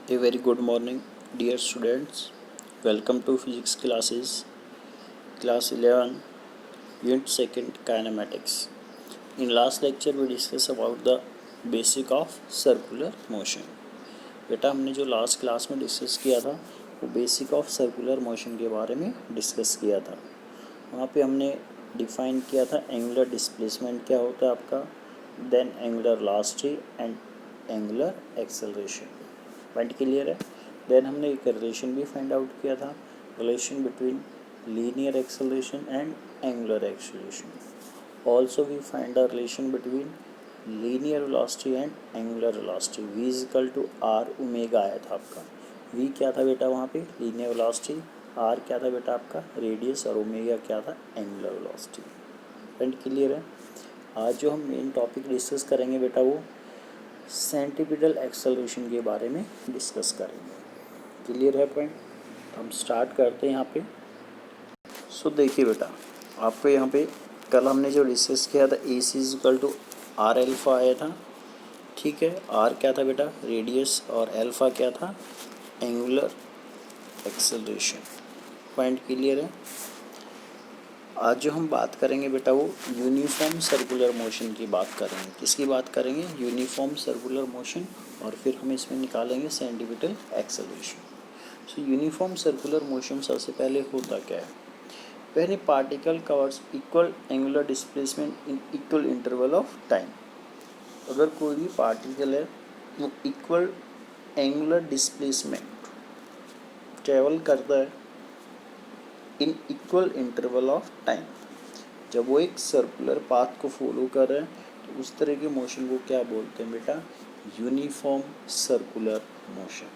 A very good morning, dear students. Welcome to physics classes, class 11, unit 2nd, kinematics. In last lecture, we discussed about the basic of circular motion. बेटा हमने जो last class में discuss किया था वो basic of circular motion के बारे में डिस्कस किया था. वहाँ पे हमने डिफाइन किया था एंगुलर डिस्प्लेसमेंट क्या होता है आपका, then angular velocity and angular acceleration. Point clear है. देन हमने एक रिलेशन भी फाइंड आउट किया था, relation between linear acceleration and angular acceleration. Also we find the relation between linear velocity and angular velocity. v is equal to are omega आया था आपका. v क्या था बेटा वहाँ पे, लीनियर वेलोसिटी. r क्या था बेटा आपका, रेडियस. और ओमेगा क्या था, एंगुलर वेलोसिटी. पॉइंट क्लियर है. आज जो हम मेन टॉपिक डिस्कस करेंगे बेटा वो सेंट्रीपिटल एक्सेलरेशन के बारे में डिस्कस करेंगे. क्लियर है पॉइंट. हम स्टार्ट करते हैं यहाँ पे. सो देखिए बेटा, आपको यहाँ पे कल हमने जो डिस्कस किया था A C is equal to R alpha आया था. ठीक है, आर क्या था बेटा, रेडियस. और एल्फा क्या था, एंगुलर एक्सेलरेशन. पॉइंट क्लियर है. आज जो हम बात करेंगे बेटा वो यूनिफॉर्म सर्कुलर मोशन की बात करेंगे. किसकी बात करेंगे, यूनिफॉर्म सर्कुलर मोशन. और फिर हम इसमें निकालेंगे सेंटीमीटर एक्सेलरेशन. सो यूनिफॉर्म सर्कुलर मोशन सबसे पहले होता क्या है, पहले particle covers equal angular displacement in equal interval of time. अगर कोई भी पार्टिकल है वो इक्वल एंगुलर डिस्प्लेसमेंट ट्रेवल करता है इन इक्वल इंटरवल ऑफ टाइम, जब वो एक सर्कुलर पाथ को फॉलो कर रहे हैं तो उस तरह के मोशन को क्या बोलते हैं बेटा, uniform circular motion.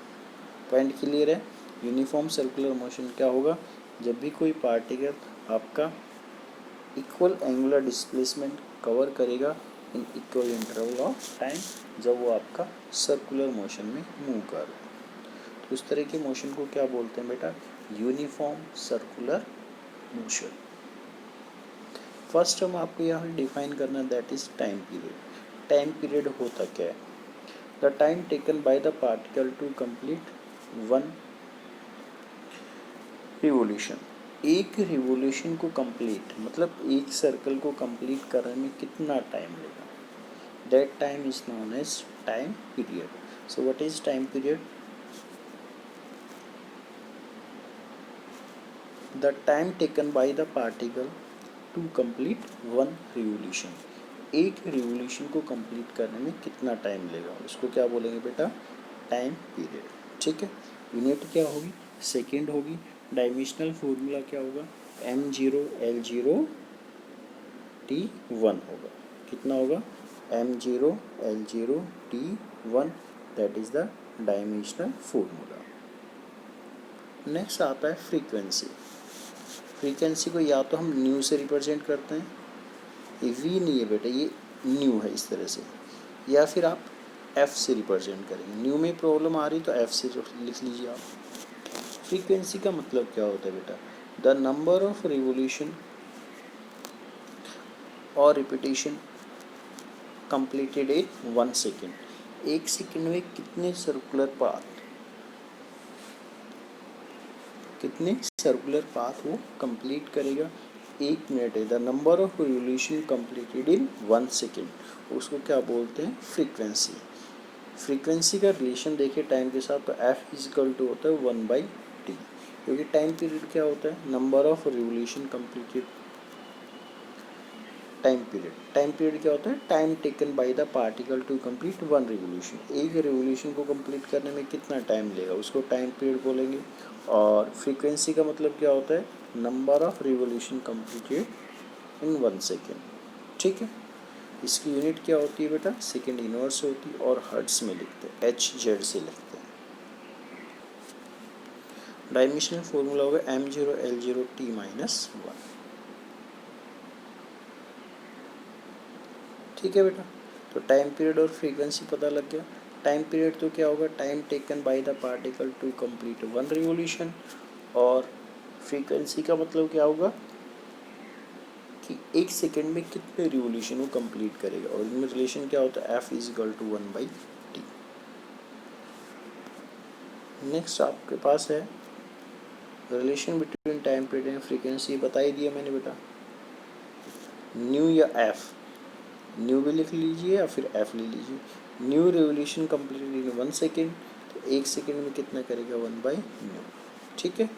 Point clear है. यूनिफॉर्म सर्कुलर मोशन क्या होगा, जब भी कोई पार्टिकल आपका इक्वल एंगुलर डिस्प्लेसमेंट कवर करेगा in equal interval of time, जब वो आपका सर्कुलर मोशन में मूव कर रहा है तो उस तरह के मोशन को क्या बोलते हैं बेटा, यूनिफॉर्म सर्कुलर मोशन. फर्स्ट हम आपको यहाँ डिफाइन करना है, that is time period. Time period होता क्या है, the time taken by the particle to complete one revolution. एक रिवोल्यूशन को कंप्लीट मतलब एक सर्कल को कंप्लीट करने में कितना टाइम लेगा, that time is known as time period. So what is time period, the time taken by the particle to complete one revolution. एक रिवोल्यूशन को कंप्लीट करने में कितना टाइम लेगा, उसको क्या बोलेंगे बेटा, टाइम पीरियड. ठीक है. यूनिट क्या होगी, सेकेंड होगी. डायमेंशनल फॉर्मूला क्या होगा, m0 l0 t1 होगा. कितना होगा, m0 l0 t1, that is the dimensional formula. Next आता है फ्रीक्वेंसी. फ्रीक्वेंसी को या तो हम न्यू से रिप्रेजेंट करते हैं, ये वी नहीं है बेटा, ये न्यू है इस तरह से, या फिर आप एफ से रिप्रेजेंट करेंगे. न्यू में प्रॉब्लम आ रही तो एफ से लिख लीजिए आप. फ्रीक्वेंसी का मतलब क्या होता है बेटा, द नंबर ऑफ रिवोल्यूशन और रिपीटेशन कंप्लीटेड इन 1 सेकेंड. एक सेकेंड में कितने सर्कुलर पाथ वो कंप्लीट करेगा, 1 मिनट है. The number of revolution completed in 1 second, उसको क्या बोलते हैं, फ्रीक्वेंसी. फ्रीक्वेंसी का रिलेशन देखिए टाइम के साथ, तो एफ इज इक्वल टू होता है 1/t, क्योंकि टाइम पीरियड क्या होता है, number of revolution completed. Time period क्या होता है, time taken by the particle to complete one revolution. एक रिवोल्यूशन को कंप्लीट करने में कितना टाइम लेगा, उसको टाइम पीरियड बोलेंगे. और फ्रीक्वेंसी का मतलब क्या होता है, number of revolution completed in 1 second. ठीक है. इसकी यूनिट क्या होती है बेटा, सेकेंड इनवर्स होती है और हर्ट्ज में लिखते हैं, HZ से लिखते हैं. डायमेंशनल फॉर्मूला होगा m0 l0 t-1. ठीक है बेटा. तो टाइम पीरियड और फ्रीक्वेंसी पता लग गया. टाइम पीरियड तो क्या होगा, time taken by the particle to complete one revolution. और फ्रीक्वेंसी का मतलब क्या होगा कि एक सेकेंड में कितने रिवोल्यूशन वो कंप्लीट करेगा. और इनमें रिलेशन क्या होता है, F is equal to 1/t. Next आपके पास है relation between time period and frequency, बता ही दिया मैंने बेटा, न्यू या एफ, न्यू भी लिख लीजिए या फिर एफ ले लीजिए। New revolution completed in 1 second, तो 1 सेकेंड में कितना करेगा 1/न्यू, ठीक है।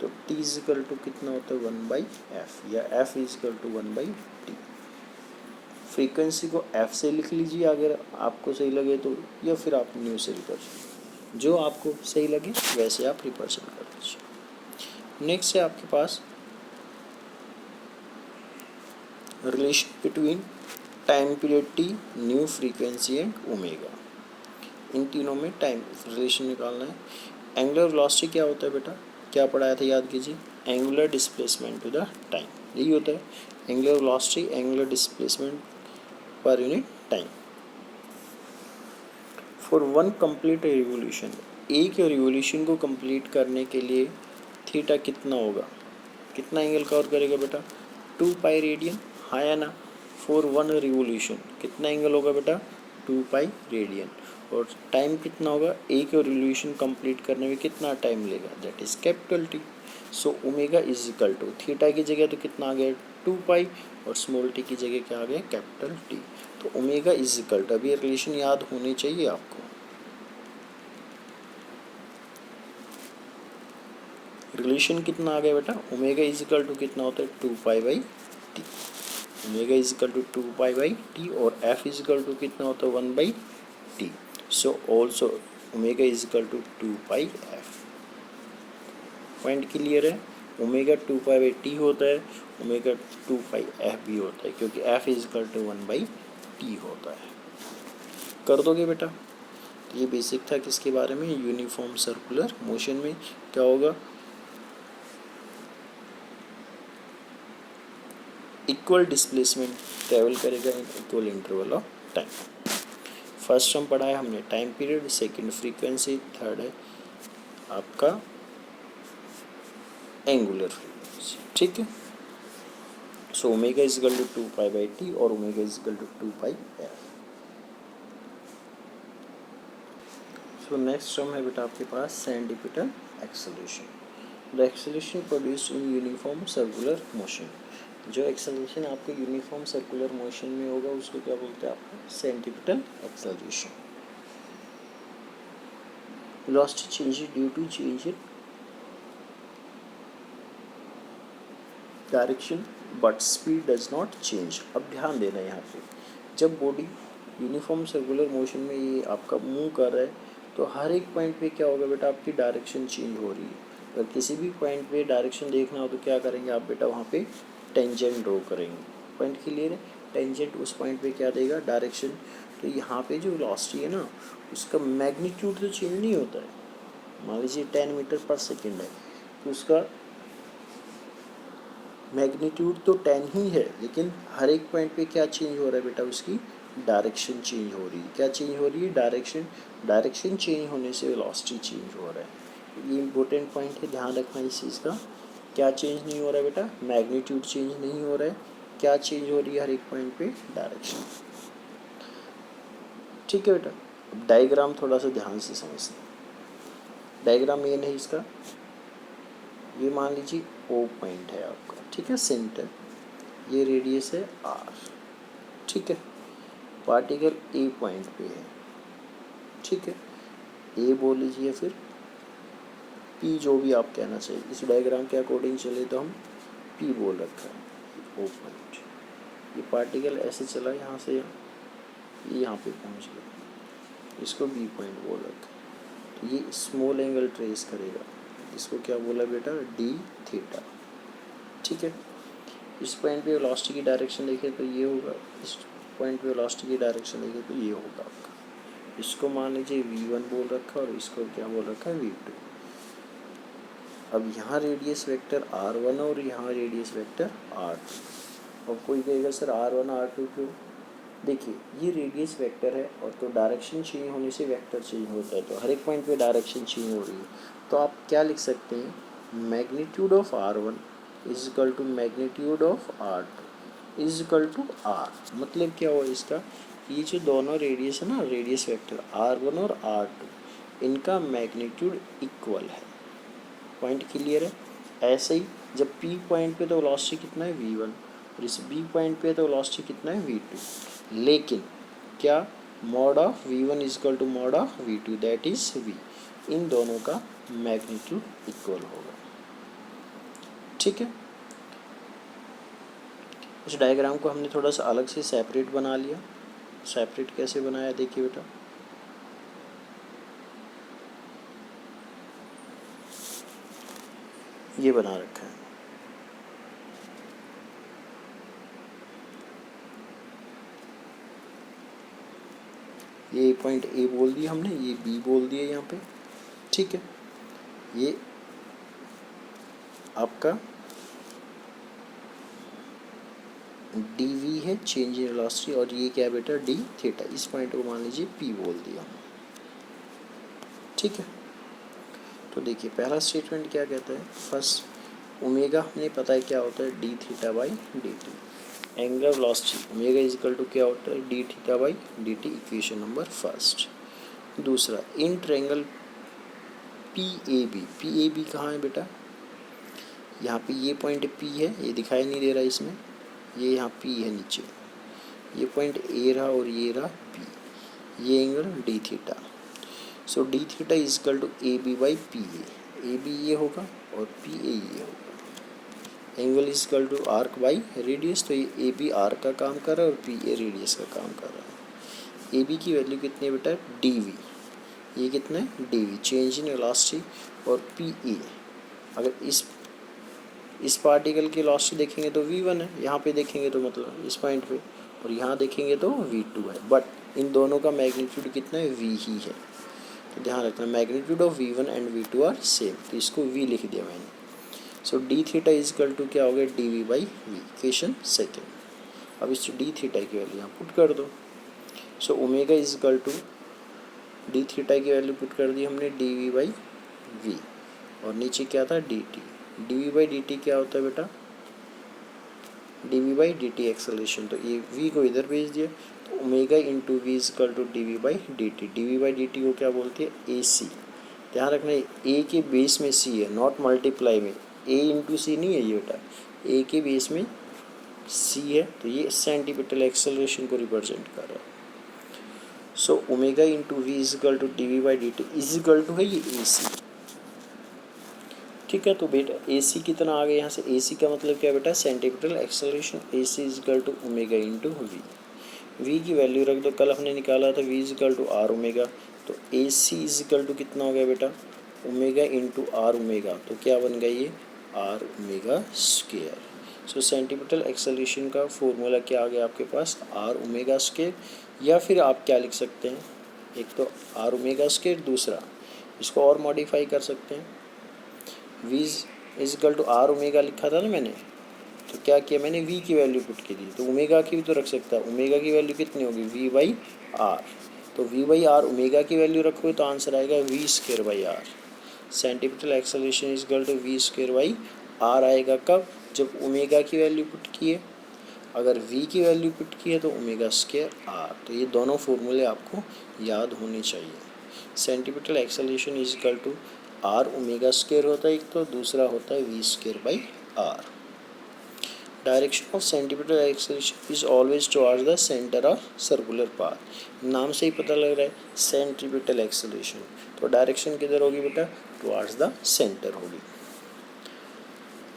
तो t इजिकल टू कितना होता है 1/f या f is equal to 1/t। Frequency को f से लिख लीजिए अगर आपको सही लगे तो, या फिर आप न्यू से रिप्रेजेंट, जो आपको सही लगे वैसे आप रिप्रेजेंट कर लीजिए। नेक्स्ट है आपके पास relation between time period t, new frequency and omega. इन तीनों में टाइम रिलेशन निकालना है। एंगुलर वेलोसिटी क्या होता है बेटा, क्या पढ़ाया था याद कीजिए, angular displacement to the time, यही होता है angular velocity, angular displacement per unit time. For one complete revolution, एक रिवोल्यूशन को कंप्लीट करने के लिए थीटा कितना होगा, कितना एंगल कवर करेगा बेटा 2 पाई रेडियन, हाँ या ना। फॉर वन रिवोल्यूशन कितना एंगल होगा बेटा 2 पाई रेडियन, और टाइम कितना होगा, एक रिवोल्यूशन कंप्लीट करने में कितना टाइम लेगा, that is capital T. So omega is equal to theta की जगह तो कितना आ गया 2 पाई, और स्मॉल टी की जगह क्या आ गया कैपिटल टी। तो ओमेगा इज इक्वल टू, अभी रिलेशन याद होनी चाहिए आपको, रिलेशन कितना आ गया बेटा, ओमेगा इज इक्वल टू कितना होता है 2 pi T, omega is equal to 2 pi T, और एफ इज इक्वल टू कितना होता है 1/टी। So also omega is equal to 2 pi F. Point clear है, ओमेगा 2 पाई/टी होता है, ओमेगा 2 पाई/एफ भी होता है, क्योंकि एफ इज इक्वल टू 1/टी होता है। कर दोगे बेटा, तो ये बेसिक था किसके बारे में, यूनिफॉर्म सर्कुलर मोशन में क्या होगा, इक्वल डिस्प्लेसमेंट ट्रेवल करेगा in equal interval of time. First हम पढ़ा है हमने time period, second frequency, third है आपका एंगुलर फ्रीक्वेंसी, ठीक है। So omega is equal to 2 pi T और omega is equal to 2 pi F. So next term है बेटा आपके पास centripetal acceleration. The acceleration produced in uniform circular motion, जो एक्सेलरेशन आपके यूनिफॉर्म सर्कुलर मोशन में होगा उसको क्या बोलते हैं आपको, centripetal acceleration. Velocity change due to change in direction but speed does not change. अब ध्यान देना यहाँ पे, जब बॉडी यूनिफॉर्म सर्कुलर मोशन में ये आपका मूव कर रहा है तो हर एक पॉइंट पे क्या होगा बेटा, आपकी डायरेक्शन चेंज हो रही है। अगर किसी भी पॉइंट पे डायरेक्शन देखना हो तो क्या करेंगे आप बेटा, वहाँ पे टेंजेंट ड्रॉ करेंगे। पॉइंट क्लियर है, टेंजेंट उस पॉइंट पे क्या देगा डायरेक्शन। तो यहाँ पे जो वेलोसिटी है ना, उसका मैग्नीट्यूड तो चेंज नहीं होता है। मान लीजिए 10 मीटर पर सेकेंड है, तो उसका मैग्नीट्यूड तो 10 ही है, लेकिन हर एक पॉइंट पे क्या चेंज हो रहा है बेटा, उसकी डायरेक्शन चेंज हो रही है। क्या चेंज हो रही है, डायरेक्शन। डायरेक्शन चेंज होने से वेलोसिटी चेंज हो रहा है। ये इंपॉर्टेंट पॉइंट है, ध्यान रखना इस चीज़ का। क्या चेंज नहीं हो रहा है बेटा, मैग्नीट्यूड चेंज नहीं हो रहा है। क्या चेंज हो रही है हर एक पॉइंट पे, डायरेक्शन। ठीक है बेटा, अब डायग्राम थोड़ा सा ध्यान से समझना। डायग्राम मेन है इसका, ये मान लीजिए ओ पॉइंट है आपका, ठीक है, सेंटर, ये रेडियस है आर, ठीक है। पार्टिकल ए पॉइंट पे है, ठीक है, ए बोल लीजिए, फिर पी, जो भी आप कहना चाहिए। इस डायग्राम के अकॉर्डिंग चले तो हम पी बोल रखा है, ओ पॉइंट। ये पार्टिकल ऐसे चला यहाँ से ये यहाँ पे पहुँच गया, इसको बी पॉइंट बोल रखा है। तो ये स्मॉल एंगल ट्रेस करेगा, इसको क्या बोला बेटा, डी थीटा, ठीक है। इस पॉइंट पे वेलोसिटी की डायरेक्शन देखें तो ये होगा, इस पॉइंट पे वेलोसिटी की डायरेक्शन देखें तो ये होगा आपका। इसको मान लीजिए v1 बोल रखा है और इसको क्या बोल रखा है v2। अब यहाँ रेडियस वेक्टर r1 और यहाँ रेडियस वेक्टर r2। और कोई कहेगा सर r1 r2 क्यों, देखिए ये रेडियस वेक्टर है और तो डायरेक्शन चेंज होने से वेक्टर चेंज होता है, तो हर एक पॉइंट पे डायरेक्शन चेंज हो रही है। तो आप क्या लिख सकते हैं, magnitude of r1 is equal to magnitude of r2 is equal to r। मतलब क्या हुआ इसका, ये जो दोनों रेडियस है ना, रेडियस वेक्टर r1 और r2, इनका मैग्नीट्यूड इक्वल है। पॉइंट क्लियर है। ऐसे ही जब P पॉइंट पे तो वेलोसिटी कितना है v1 और इस B पॉइंट पे तो वेलोसिटी कितना है v2, लेकिन क्या mod of v1 is equal to mod of v2 that is v, इन दोनों का मैग्नीट्यूड इक्वल होगा। ठीक है, इस डायग्राम को हमने थोड़ा सा अलग से सेपरेट बना लिया। सेपरेट कैसे बनाया देखिए बेटा, ये बना रखा है। ये पॉइंट ए बोल दिया हमने, ये बी बोल दिया यहाँ पे। ठीक है, ये आपका dv है चेंज इन वेलोसिटी, और ये क्या है बेटा d थीटा। इस पॉइंट को मान लीजिए p बोल दिया। ठीक है, तो देखिए पहला स्टेटमेंट क्या कहता है, फर्स्ट ओमेगा हमें पता है क्या होता है d theta by dt, angular velocity omega is equal to क्या होता है d theta by dt, equation number first. दूसरा इन ट्रायंगल PAB कहाँ है बेटा, यहाँ पे ये पॉइंट P है, ये दिखाई नहीं दे रहा इसमें, ये यहाँ P है नीचे, ये पॉइंट A रहा और ये रहा P, ये angle d theta. So d theta is equal to AB by PA, AB ये होगा और PA ये होगा। Angle is equal to arc by radius, तो ये AB आर्क का काम कर रहा है और PA रेडियस का काम कर रहा है। AB की वैल्यू कितनी है बेटा dV, ये कितना है dV चेंज इन वेलोसिटी, और PA अगर इस पार्टिकल की वेलोसिटी देखेंगे तो v1 है, यहाँ पे देखेंगे तो मतलब इस पॉइंट पे, और यहाँ देखेंगे तो v2 है, बट इन दोनों का मैग्नीट्यूड कितना है v ही है। तो ध्यान रखना magnitude of v1 and v2 are same, तो इसको v लिख दिया मैंने। So d theta is equal to क्या हो गया dv by v, equation second. अब इस d थीटा की वैल्यू यहाँ पुट कर दो। So omega is equal to d theta की वैल्यू पुट कर दी हमने dv बाई v, और नीचे क्या था dt। dv बाई dt क्या होता है बेटा dv बाई dt एक्सेलरेशन, तो ये v को इधर भेज दिया, तो omega into v is equal to dv by dt। dv by dt को क्या बोलते हैं AC। ध्यान रखना a के बेस में c है, नॉट मल्टीप्लाई में, a इंटू सी नहीं है ये बेटा, a के बेस में c है, तो ये सेंटीमीटर एक्सेलरेशन को रिप्रेजेंट कर रहा है। So omega into v is equal to dv by dt is equal to है ये AC। ठीक है, तो बेटा AC कितना आ गया यहाँ से, AC का मतलब क्या बेटा centimetre acceleration, AC is equal to omega into V की वैल्यू रख दो, कल हमने निकाला था V is equal to are omega, तो AC इज इक्वल टू कितना हो गया बेटा ओमेगा इंटू आर ओमेगा, तो क्या बन गया ये r omega square. So centimetre acceleration का फॉर्मूला क्या आ गया आपके पास आर ओमेगा स्क्वायर, या फिर आप क्या लिख सकते हैं, एक तो आर ओमेगा स्क्वायर, दूसरा इसको और मॉडिफाई कर सकते हैं, v is equal to are omega लिखा था ना मैंने, तो क्या किया मैंने v की वैल्यू पुट की दी, तो ओमेगा की भी तो रख सकता है, ओमेगा की वैल्यू कितनी होगी v बाई आर, तो v बाई आर ओमेगा की वैल्यू रखोगे तो आंसर आएगा v square by r. Centimetre acceleration is equal to v square by r आएगा कब, जब ओमेगा की वैल्यू पुट की है, अगर v की वैल्यू पुट की है तो ओमेगा स्क्वायर आर। तो ये दोनों फॉर्मूले आपको याद होने चाहिए। Centimetre acceleration is equal to are omega square होता है एक, तो दूसरा होता है v square by r. Direction of centimetre acceleration is always towards the centre of circular path, नाम से ही पता लग रहा है सेंटीमीटर एक्सेलरेशन, तो डायरेक्शन किधर होगी बेटा टुवर्ड्स द सेंटर होगी।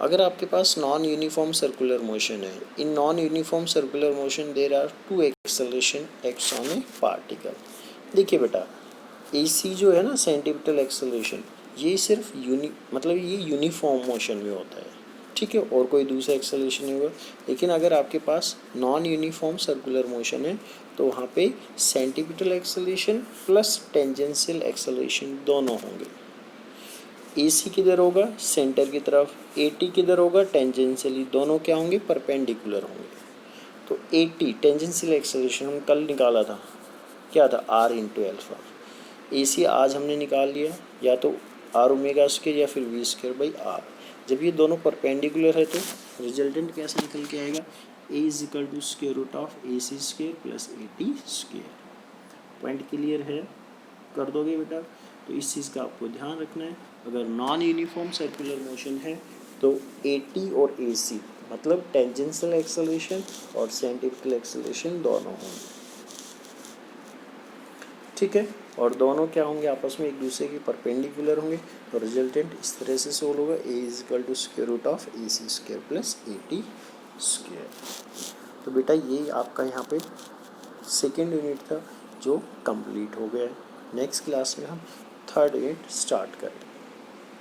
अगर आपके पास नॉन यूनिफॉर्म सर्कुलर मोशन है, in non uniform circular motion there are two acceleration acts on a particle. देखिए बेटा AC जो है ना सेंटीमीटर एक्सेलरेशन, ये सिर्फ मतलब ये यूनिफॉर्म मोशन में होता है, ठीक है, और कोई दूसरा एक्सेलरेशन नहीं होगा। लेकिन अगर आपके पास नॉन यूनिफॉर्म सर्कुलर मोशन है तो वहाँ पे centimetre acceleration plus tangential acceleration दोनों होंगे। AC किधर होगा सेंटर की तरफ, AT किधर होगा टेंजेंशियली, दोनों क्या होंगे परपेंडिकुलर होंगे। तो AT टेंजेंशियल एक्सेलरेशन हम कल निकाला था, क्या था R इंटू एल्फा। AC आज हमने निकाल लिया, या तो आर ओमेगा स्क्वायर या फिर वी स्क्वायर बाई आर। जब ये दोनों परपेंडिकुलर है तो रिजल्टेंट कैसे निकल के आएगा, A is equal to square root of AC square plus AT square. Point clear है। कर दोगे बेटा, तो इस चीज़ का आपको ध्यान रखना है। अगर नॉन यूनिफॉर्म सर्कुलर मोशन है तो AT और AC मतलब टेंजेंशियल एक्सेलरेशन और सेंट्रिफ्यूगल एक्सेलरेशन दोनों होंगे, ठीक है। और दोनों क्या होंगे, आपस में एक दूसरे के परपेंडिकुलर होंगे। तो रिजल्टेंट इस तरह से सोल्व होगा, A=√ऑफ AC² प्लस AT²। तो बेटा ये आपका यहाँ पे सेकेंड यूनिट था जो कंप्लीट हो गया है। नेक्स्ट क्लास में हम थर्ड यूनिट स्टार्ट करेंगे।